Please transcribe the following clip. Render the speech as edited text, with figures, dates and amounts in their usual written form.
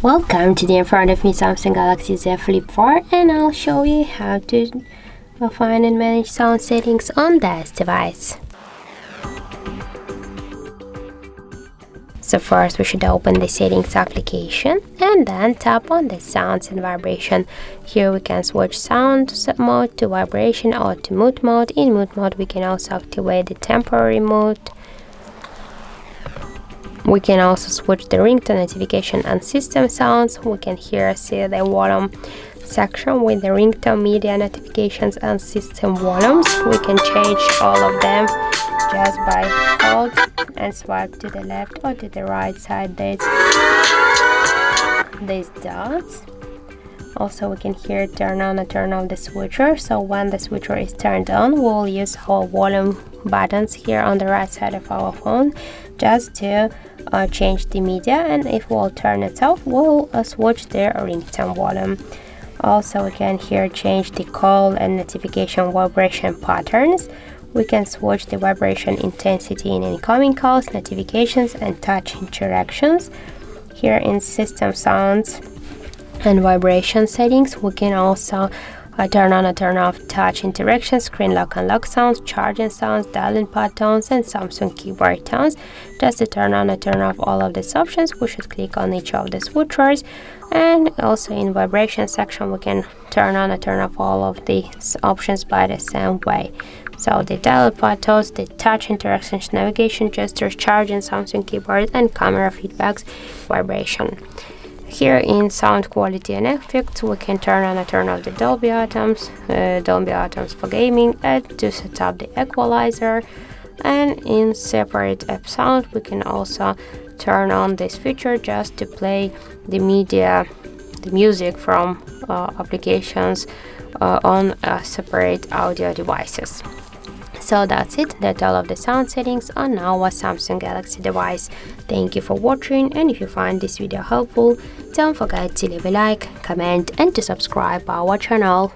Welcome to the in front of me Samsung Galaxy Z Flip4, and I'll show you how to find and manage sound settings on this device. So first we should open the settings application and then tap on the sounds and vibration. Here we can switch sound mode to vibration or to mood mode. In mood mode we can also activate the temporary mode. We can also switch the ringtone, notification and system sounds. We can here see the volume section with the ringtone, media, notifications and system volumes. We can change all of them just by hold and swipe to the left or to the right side these dots. Also we can here turn on and turn off the switcher. So when the switcher is turned on, we'll use our volume buttons here on the right side of our phone just to change the media, and if we'll turn it off, we'll switch the ringtone volume. Also we can here change the call and notification vibration patterns. We can switch the vibration intensity in incoming calls, notifications and touch interactions. Here in system sounds and vibration settings, we can also turn on and turn off touch interactions, screen lock and lock sounds, charging sounds, dial-in pad tones and Samsung keyboard tones. Just to turn on and turn off all of these options, we should click on each of the switchers. And also in vibration section, we can turn on and turn off all of these options by the same way. So the dial pad tones, the touch interactions, navigation gestures, charging, Samsung keyboard and camera feedbacks, vibration. Here in sound quality and effects, we can turn on and turn off the Dolby Atoms for gaming, and to set up the equalizer. And in separate app sound, we can also turn on this feature just to play the music from applications on separate audio devices. So that's it, that's all of the sound settings on our Samsung Galaxy device. Thank you for watching, and if you find this video helpful, don't forget to leave a like, comment and to subscribe our channel.